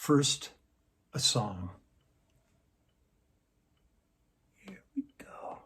First, a song. Here we go.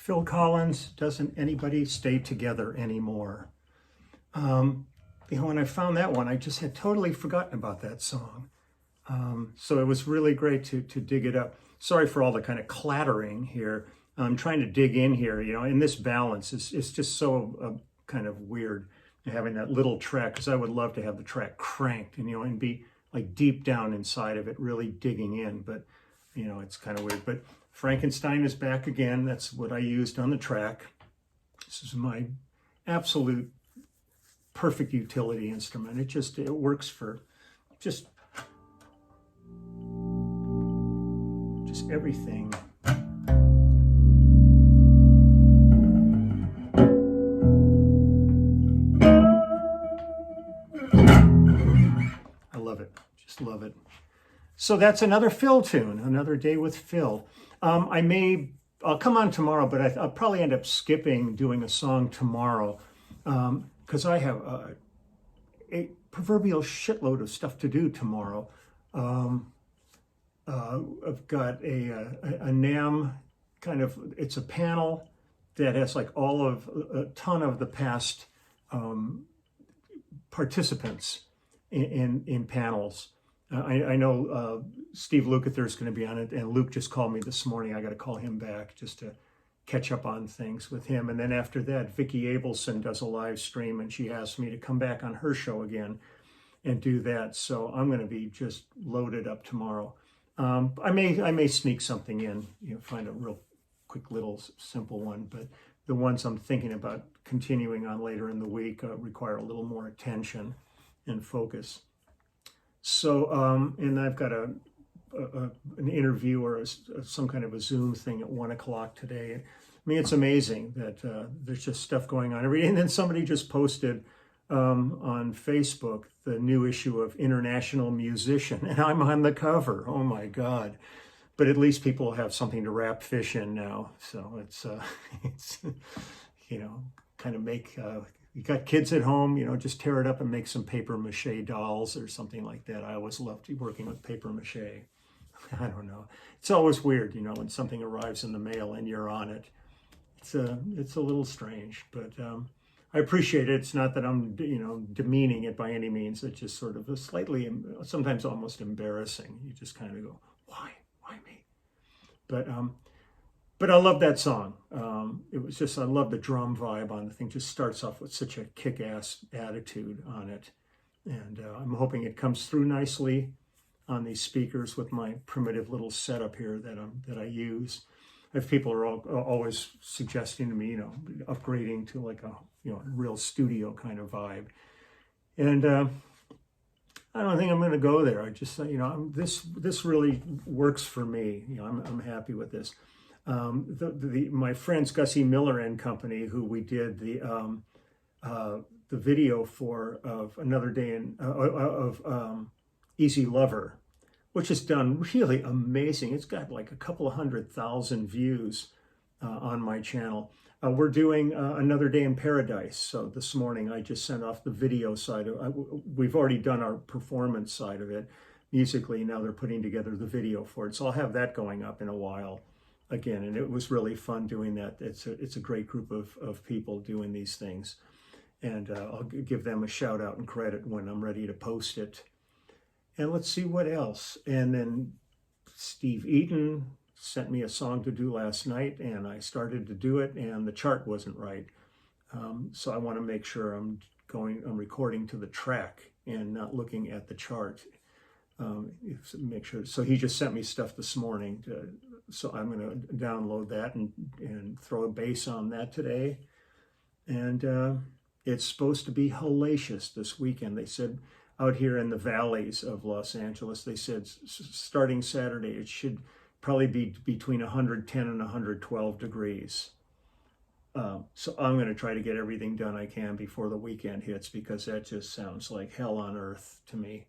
Phil Collins, Doesn't Anybody Stay Together Anymore? When I found that one, I just had totally forgotten about that song. So it was really great to dig it up. Sorry for all the kind of clattering here. I'm trying to dig in here, in this balance. It's just so kind of weird having that little track, because I would love to have the track cranked and be like deep down inside of it, really digging in. But, it's kind of weird. But Frankenstein is back again. That's what I used on the track. This is my absolute perfect utility instrument. It works for just everything. I love it. Just love it. So that's another Phil tune, another day with Phil. I'll come on tomorrow, but I'll probably end up skipping doing a song tomorrow because I have a proverbial shitload of stuff to do tomorrow. I've got a NAMM kind of, it's a panel that has like a ton of the past participants in panels. I know Steve Lukather is going to be on it, and Luke just called me this morning. I got to call him back just to catch up on things with him. And then after that, Vicki Abelson does a live stream, and she asked me to come back on her show again and do that. So I'm going to be just loaded up tomorrow. I may sneak something in, find a real quick little simple one, but the ones I'm thinking about continuing on later in the week require a little more attention and focus. So, and I've got an interview or some kind of a Zoom thing at 1 o'clock today. I mean, it's amazing that there's just stuff going on every day. And then somebody just posted on Facebook the new issue of International Musician, and I'm on the cover. Oh my God. But at least people have something to wrap fish in now. So it's kind of make, you got kids at home, just tear it up and make some paper mache dolls or something like that. I always loved working with paper mache. I don't know. It's always weird, when something arrives in the mail and you're on it. It's a little strange, but I appreciate it. It's not that I'm, demeaning it by any means. It's just sort of a slightly, sometimes almost embarrassing. You just kind of go, why me? But I love that song. It was just, I love the drum vibe on the thing. Just starts off with such a kick-ass attitude on it. And I'm hoping it comes through nicely on these speakers with my primitive little setup here that I use. If people are always suggesting to me, upgrading to like a real studio kind of vibe, and I don't think I'm going to go there. I just this really works for me. I'm happy with this. My friends Gussie Miller and Company, who we did the video for of Another Day of Easy Lover, which has done really amazing. It's got like a couple of 100,000 views on my channel. We're doing Another Day in Paradise. So this morning I just sent off the video side of we've already done our performance side of it musically. Now they're putting together the video for it. So I'll have that going up in a while again. And it was really fun doing that. It's a great group of people doing these things. And I'll give them a shout out and credit when I'm ready to post it. And let's see what else. And then Steve Eaton sent me a song to do last night, and I started to do it, and the chart wasn't right. So I want to make sure I'm recording to the track and not looking at the chart. Make sure. So he just sent me stuff this morning. So I'm going to download that and throw a bass on that today. And it's supposed to be hellacious this weekend. They said out here in the valleys of Los Angeles, they said starting Saturday, it should probably be between 110 and 112 degrees. So I'm going to try to get everything done I can before the weekend hits, because that just sounds like hell on earth to me.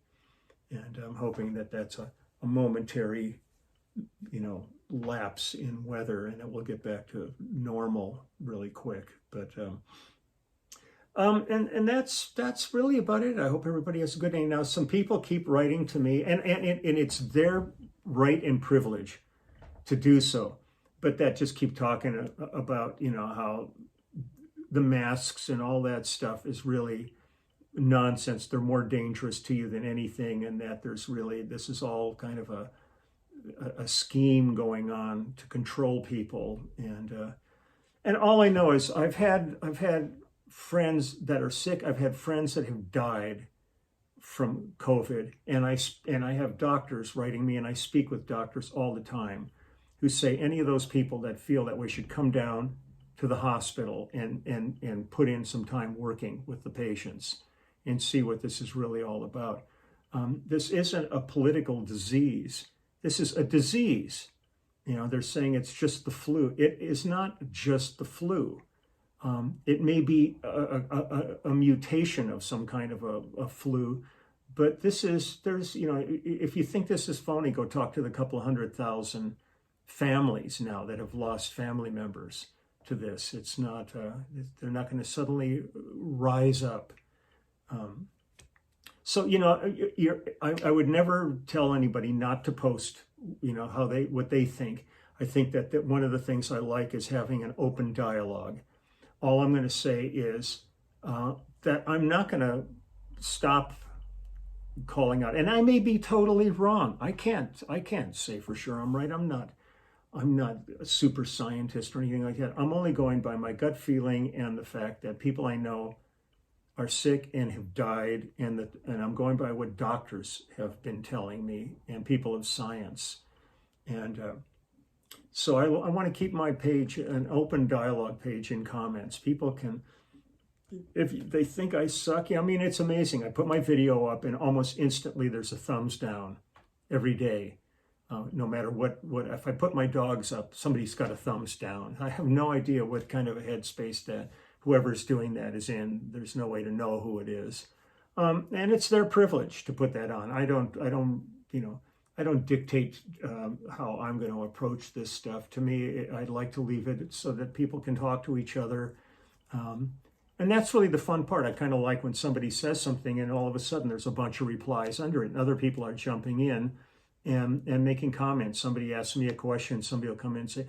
And I'm hoping that that's a momentary, lapse in weather, and it will get back to normal really quick. But and that's really about it. I hope everybody has a good day. Now, some people keep writing to me, and it's their right and privilege to do so, but that just keep talking about, how the masks and all that stuff is really nonsense. They're more dangerous to you than anything, and that this is all kind of a scheme going on to control people. And all I know is I've had friends that are sick. I've had friends that have died from COVID, and I have doctors writing me, and I speak with doctors all the time who say any of those people that feel that way should come down to the hospital and put in some time working with the patients. and see what this is really all about. This isn't a political disease. This is a disease. They're saying it's just the flu. It is not just the flu. It may be a mutation of some kind of a flu, but if you think this is phony, go talk to the couple 100,000 families now that have lost family members to this. It's not, they're not going to suddenly rise up. I would never tell anybody not to post, what they think. I think that one of the things I like is having an open dialogue. All I'm going to say is that I'm not going to stop calling out, and I may be totally wrong. I can't say for sure I'm right. I'm not a super scientist or anything like that. I'm only going by my gut feeling and the fact that people I know are sick and have died, and I'm going by what doctors have been telling me and people of science. And so I want to keep my page an open dialogue page in comments. People can, if they think I suck, it's amazing. I put my video up and almost instantly there's a thumbs down every day. No matter what, if I put my dogs up, somebody's got a thumbs down. I have no idea what kind of a headspace that whoever's doing that is in. There's no way to know who it is. And it's their privilege to put that on. I don't dictate how I'm going to approach this stuff. To me, I'd like to leave it so that people can talk to each other. And that's really the fun part. I kind of like when somebody says something and all of a sudden there's a bunch of replies under it and other people are jumping in and making comments. Somebody asks me a question, somebody will come in and say,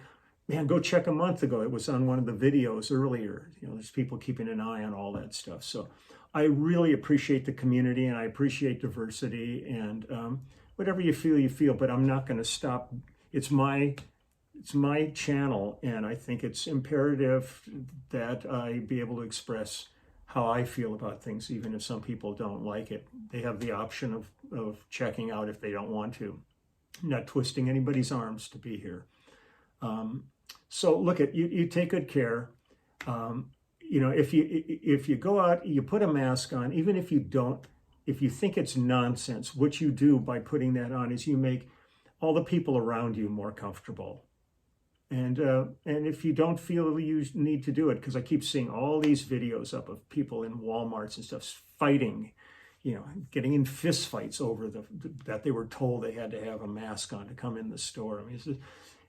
man, go check a month ago. It was on one of the videos earlier. There's people keeping an eye on all that stuff. So I really appreciate the community and I appreciate diversity, and whatever you feel, but I'm not going to stop. It's my channel, and I think it's imperative that I be able to express how I feel about things, even if some people don't like it. They have the option of checking out if they don't want to. I'm not twisting anybody's arms to be here. So look, you take good care. If you go out, you put a mask on, even if you think it's nonsense, what you do by putting that on is you make all the people around you more comfortable. And if you don't feel you need to do it, because I keep seeing all these videos up of people in Walmarts and stuff fighting, getting in fist fights over that they were told they had to have a mask on to come in the store.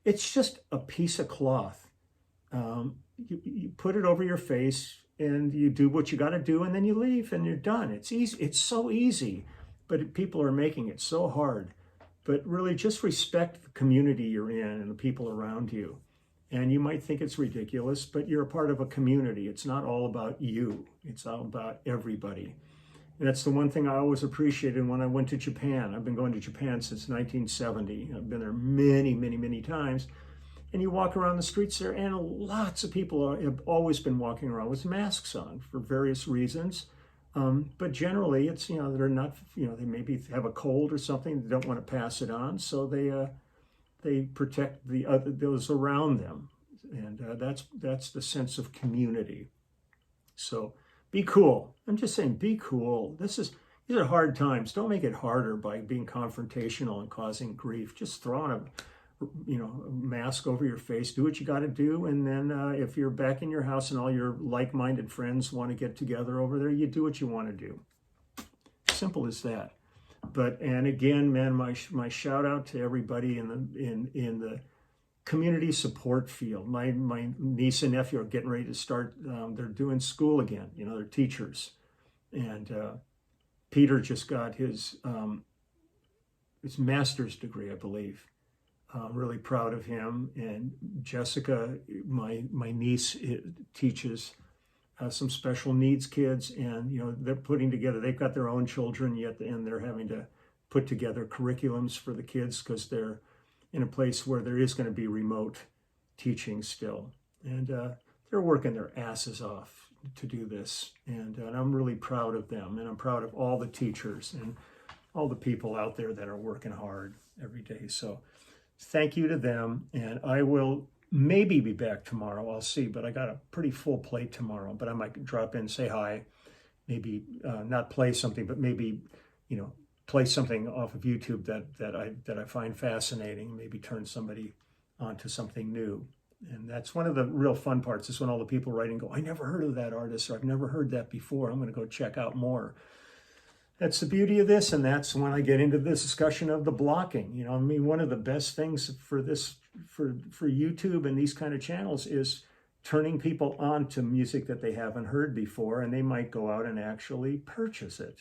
It's just a piece of cloth. You put it over your face and you do what you got to do, and then you leave and you're done. It's easy. It's so easy, but people are making it so hard. But really just respect the community you're in and the people around you. And you might think it's ridiculous, but you're a part of a community. It's not all about you. It's all about everybody. And that's the one thing I always appreciated when I went to Japan. I've been going to Japan since 1970. I've been there many, many, many times. And you walk around the streets there, and lots of people have always been walking around with masks on for various reasons. But generally, it's, they're not, they maybe have a cold or something. They don't want to pass it on. So they protect those around them. And that's the sense of community. So be cool. I'm just saying, be cool. These are hard times. Don't make it harder by being confrontational and causing grief. Just throw on a mask over your face, do what you got to do. And then if you're back in your house and all your like-minded friends want to get together over there, you do what you want to do. Simple as that. And again, man, my shout out to everybody in the community support field. My niece and nephew are getting ready to start. They're doing school again. They're teachers. And Peter just got his master's degree, I believe. I'm really proud of him. And Jessica, my niece, teaches some special needs kids, and they're putting together. They've got their own children and they're having to put together curriculums for the kids because they're in a place where there is going to be remote teaching still, and they're working their asses off to do this. And I'm really proud of them, and I'm proud of all the teachers and all the people out there that are working hard every day. So thank you to them, and I will maybe be back tomorrow. I'll see, but I got a pretty full plate tomorrow, but I might drop in, say hi, maybe not play something, but maybe, play something off of YouTube that I find fascinating, maybe turn somebody onto something new. And that's one of the real fun parts, is when all the people writing go, I never heard of that artist, or I've never heard that before. I'm going to go check out more. That's the beauty of this, and that's when I get into this discussion of the blocking. I mean, one of the best things for this, for YouTube and these kind of channels, is turning people on to music that they haven't heard before, and they might go out and actually purchase it.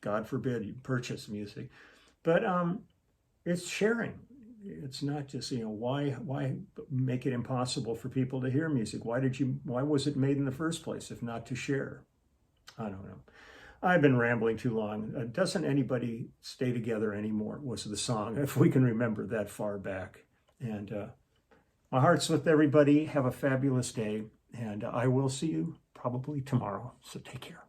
God forbid you purchase music, but it's sharing. It's not just, why make it impossible for people to hear music? Why was it made in the first place if not to share? I don't know. I've been rambling too long. Doesn't anybody stay together anymore was the song, if we can remember that far back. And my heart's with everybody. Have a fabulous day, and I will see you probably tomorrow. So take care.